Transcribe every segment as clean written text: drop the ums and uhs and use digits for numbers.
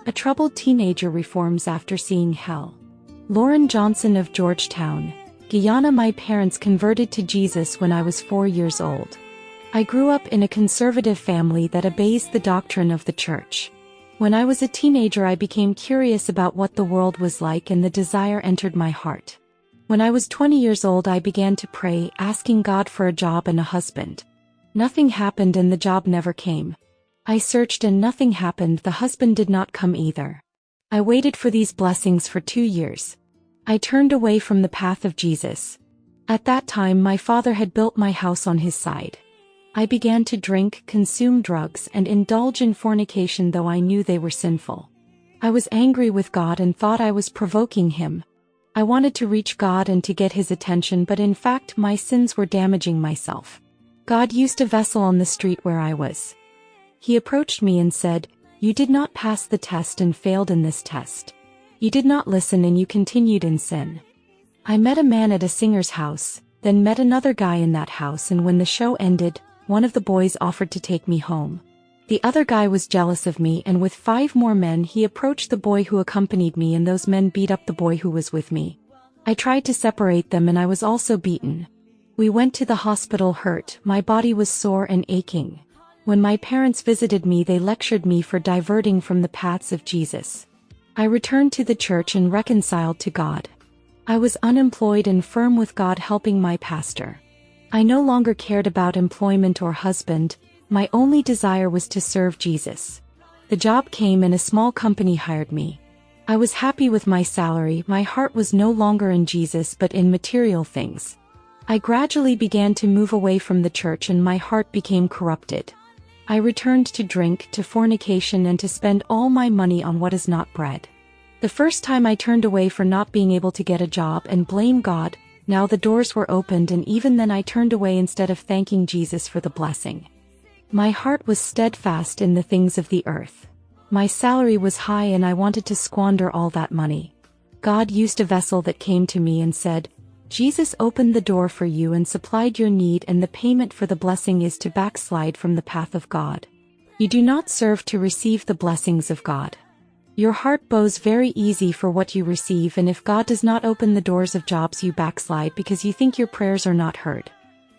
A troubled teenager reforms after seeing hell. Lauren Johnson of Georgetown, Guyana. My parents converted to Jesus when I was 4 years old. I grew up in a conservative family that obeys the doctrine of the church. When I was a teenager, I became curious about what the world was like, and the desire entered my heart. When I was 20 years old, I began to pray, asking God for a job and a husband. Nothing happened and the job never came. I searched and nothing happened. The husband did not come either. I waited for these blessings for 2 years. I turned away from the path of Jesus. At that time, my father had built my house on his side. I began to drink, consume drugs, and indulge in fornication, though I knew they were sinful. I was angry with God and thought I was provoking him. I wanted to reach God and to get his attention, but in fact my sins were damaging myself. God used a vessel on the street where I was. He approached me and said, "You did not pass the test and failed in this test. You did not listen and you continued in sin." I met a man at a singer's house, then met another guy in that house, and when the show ended, one of the boys offered to take me home. The other guy was jealous of me, and with 5 more men he approached the boy who accompanied me, and those men beat up the boy who was with me. I tried to separate them and I was also beaten. We went to the hospital hurt. My body was sore and aching. When my parents visited me, they lectured me for diverting from the paths of Jesus. I returned to the church and reconciled to God. I was unemployed and firm with God, helping my pastor. I no longer cared about employment or husband. My only desire was to serve Jesus. The job came and a small company hired me. I was happy with my salary. My heart was no longer in Jesus but in material things. I gradually began to move away from the church and my heart became corrupted. I returned to drink, to fornication, and to spend all my money on what is not bread. The first time I turned away for not being able to get a job and blamed God. Now the doors were opened, and even then I turned away instead of thanking Jesus for the blessing. My heart was steadfast in the things of the earth. My salary was high and I wanted to squander all that money. God used a vessel that came to me and said, "Jesus opened the door for you and supplied your need, and the payment for the blessing is to backslide from the path of God. You do not serve to receive the blessings of God. Your heart bows very easy for what you receive, and if God does not open the doors of jobs, you backslide because you think your prayers are not heard.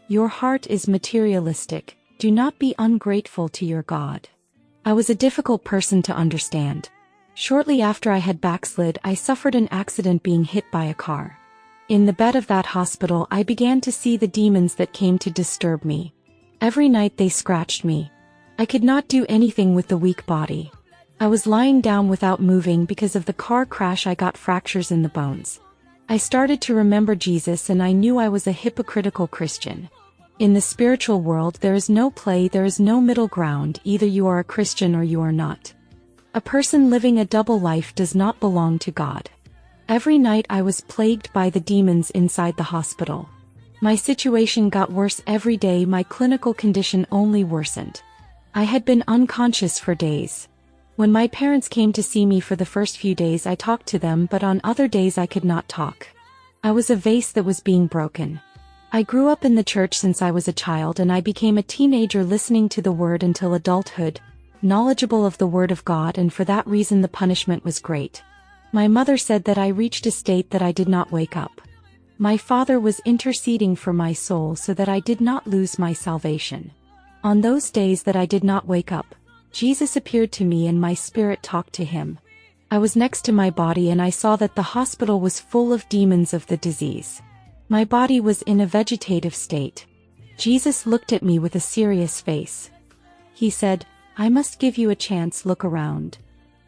Your heart is materialistic. Do not be ungrateful to your God." I was a difficult person to understand. Shortly after I had backslid, I suffered an accident being hit by a car. In the bed of that hospital, I began to see the demons that came to disturb me. Every night they scratched me. I could not do anything with the weak body. I was lying down without moving. Because of the car crash, I got fractures in the bones. I started to remember Jesus, and I knew I was a hypocritical Christian. In the spiritual world, there is no play, there is no middle ground. Either you are a Christian or you are not. A person living a double life does not belong to God. Every night I was plagued by the demons inside the hospital. My situation got worse every day. My clinical condition only worsened. I had been unconscious for days. When my parents came to see me for the first few days, I talked to them, but on other days I could not talk. I was a vase that was being broken. I grew up in the church since I was a child, and I became a teenager listening to the word until adulthood, knowledgeable of the word of God, and for that reason the punishment was great. My mother said that I reached a state that I did not wake up. My Father was interceding for my soul so that I did not lose my salvation. On those days that I did not wake up, Jesus appeared to me and my spirit talked to him. I was next to my body and I saw that the hospital was full of demons of the disease. My body was in a vegetative state. Jesus looked at me with a serious face. He said, "I must give you a chance, look around."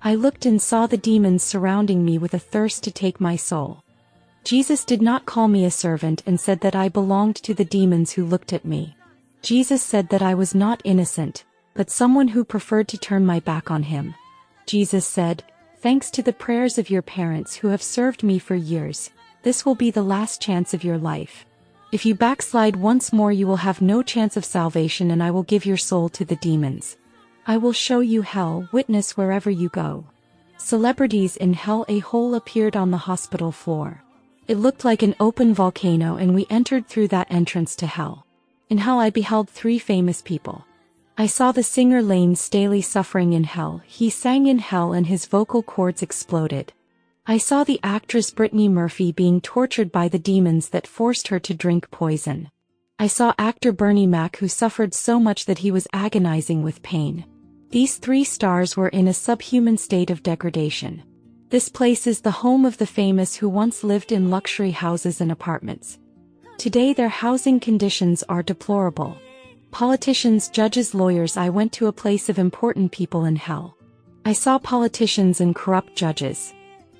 I looked and saw the demons surrounding me with a thirst to take my soul. Jesus did not call me a servant and said that I belonged to the demons who looked at me. Jesus said that I was not innocent, but someone who preferred to turn my back on him. Jesus said, "Thanks to the prayers of your parents who have served me for years, this will be the last chance of your life. If you backslide once more, you will have no chance of salvation, and I will give your soul to the demons. I will show you hell, witness wherever you go." Celebrities in hell. A hole appeared on the hospital floor. It looked like an open volcano, and we entered through that entrance to hell. In hell I beheld three famous people. I saw the singer Layne Staley suffering in hell. He sang in hell and his vocal cords exploded. I saw the actress Brittany Murphy being tortured by the demons that forced her to drink poison. I saw actor Bernie Mac, who suffered so much that he was agonizing with pain. These three stars were in a subhuman state of degradation. This place is the home of the famous who once lived in luxury houses and apartments. Today their housing conditions are deplorable. Politicians, judges, lawyers. I went to a place of important people in hell. I saw politicians and corrupt judges.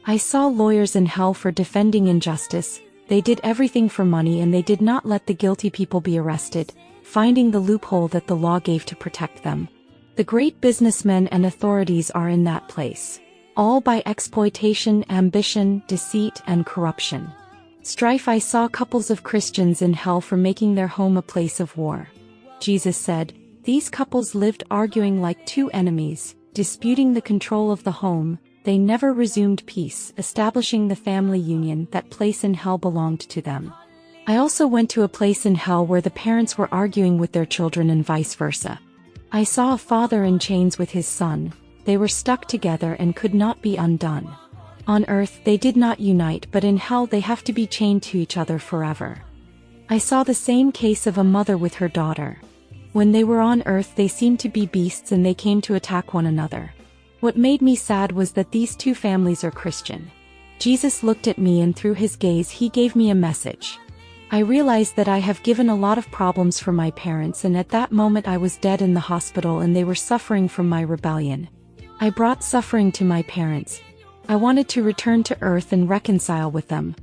I saw lawyers in hell for defending injustice. They did everything for money, and they did not let the guilty people be arrested, finding the loophole that the law gave to protect them. The great businessmen and authorities are in that place, all by exploitation, ambition, deceit, and corruption. Strife. I saw couples of Christians in hell for making their home a place of war. Jesus said, these couples lived arguing like two enemies, disputing the control of the home. They never resumed peace, establishing the family union. That place in hell belonged to them. I also went to a place in hell where the parents were arguing with their children and vice versa. I saw a father in chains with his son. They were stuck together and could not be undone. On earth they did not unite, but in hell they have to be chained to each other forever. I saw the same case of a mother with her daughter. When they were on earth they seemed to be beasts and they came to attack one another. What made me sad was that these two families are Christian. Jesus looked at me, and through his gaze he gave me a message. I realized that I have given a lot of problems for my parents, and at that moment I was dead in the hospital and they were suffering from my rebellion. I brought suffering to my parents. I wanted to return to earth and reconcile with them.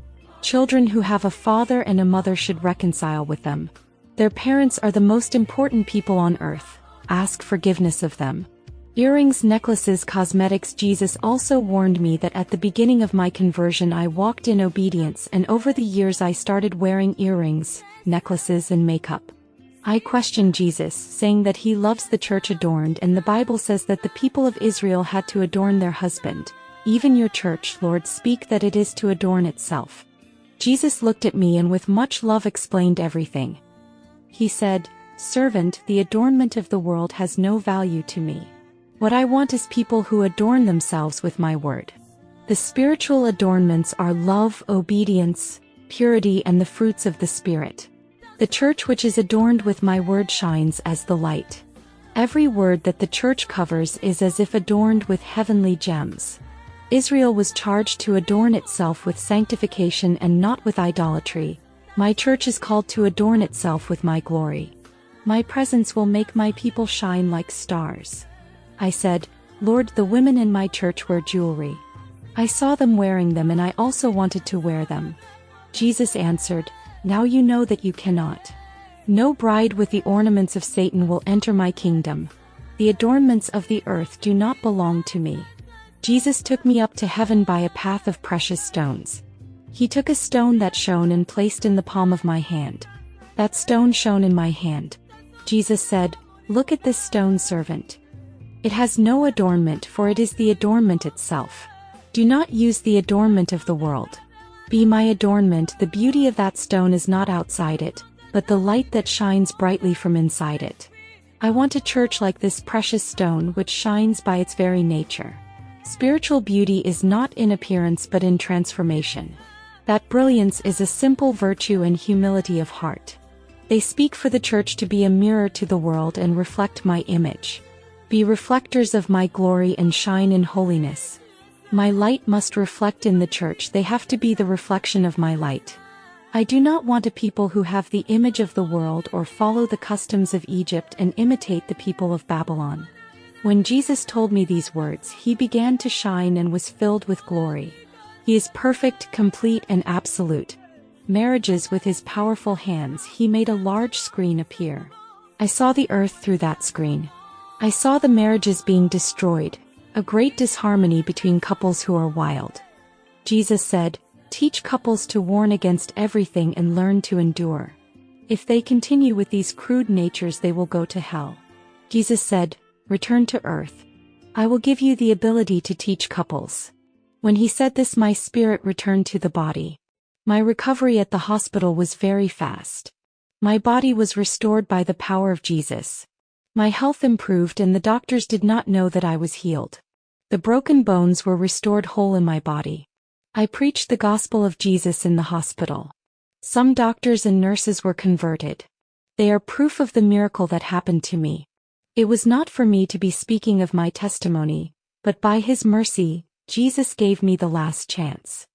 Children who have a father and a mother should reconcile with them. Their parents are the most important people on earth. Ask forgiveness of them. Earrings, necklaces, cosmetics. Jesus also warned me that at the beginning of my conversion I walked in obedience, and over the years I started wearing earrings, necklaces, and makeup. I questioned Jesus, saying that he loves the church adorned, and the Bible says that the people of Israel had to adorn their husband. Even your church, Lord, speak that it is to adorn itself. Jesus looked at me and with much love explained everything. He said, "Servant, the adornment of the world has no value to me. What I want is people who adorn themselves with my word." The spiritual adornments are love, obedience, purity, and the fruits of the Spirit. The church which is adorned with my word shines as the light. Every word that the church covers is as if adorned with heavenly gems. Israel was charged to adorn itself with sanctification and not with idolatry. My church is called to adorn itself with my glory. My presence will make my people shine like stars. I said, "Lord, the women in my church wear jewelry. I saw them wearing them and I also wanted to wear them." Jesus answered, "Now you know that you cannot. No bride with the ornaments of Satan will enter my kingdom. The adornments of the earth do not belong to me." Jesus took me up to heaven by a path of precious stones. He took a stone that shone and placed in the palm of my hand. That stone shone in my hand. Jesus said, "Look at this stone, servant. It has no adornment, for it is the adornment itself. Do not use the adornment of the world. Be my adornment." The beauty of that stone is not outside it, but the light that shines brightly from inside it. I want a church like this precious stone which shines by its very nature. Spiritual beauty is not in appearance but in transformation. That brilliance is a simple virtue and humility of heart. They speak for the church to be a mirror to the world and reflect my image. Be reflectors of my glory and shine in holiness. My light must reflect in the church. They have to be the reflection of my light. I do not want a people who have the image of the world or follow the customs of Egypt and imitate the people of Babylon. When Jesus told me these words, he began to shine and was filled with glory. He is perfect, complete, and absolute. Marriages with his powerful hands, he made a large screen appear. I saw the earth through that screen. I saw the marriages being destroyed, a great disharmony between couples who are wild. Jesus said, "Teach couples to warn against everything and learn to endure. If they continue with these crude natures, they will go to hell." Jesus said, "Return to earth. I will give you the ability to teach couples." When he said this, my spirit returned to the body. My recovery at the hospital was very fast. My body was restored by the power of Jesus. My health improved and the doctors did not know that I was healed. The broken bones were restored whole in my body. I preached the gospel of Jesus in the hospital. Some doctors and nurses were converted. They are proof of the miracle that happened to me. It was not for me to be speaking of my testimony, but by His mercy, Jesus gave me the last chance.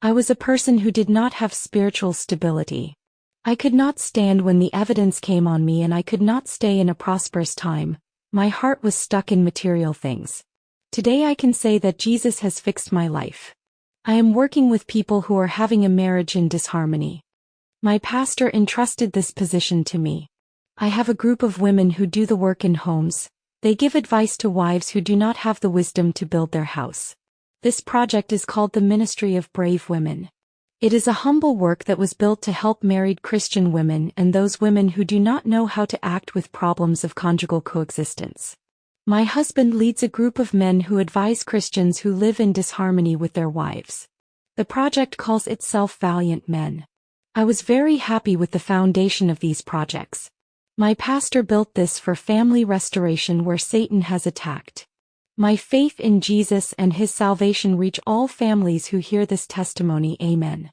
I was a person who did not have spiritual stability. I could not stand when the evidence came on me and I could not stay in a prosperous time. My heart was stuck in material things. Today I can say that Jesus has fixed my life. I am working with people who are having a marriage in disharmony. My pastor entrusted this position to me. I have a group of women who do the work in homes. They give advice to wives who do not have the wisdom to build their house. This project is called the Ministry of Brave Women. It is a humble work that was built to help married Christian women and those women who do not know how to act with problems of conjugal coexistence. My husband leads a group of men who advise Christians who live in disharmony with their wives. The project calls itself Valiant Men. I was very happy with the foundation of these projects. My pastor built this for family restoration where Satan has attacked. My faith in Jesus and His salvation reach all families who hear this testimony. Amen.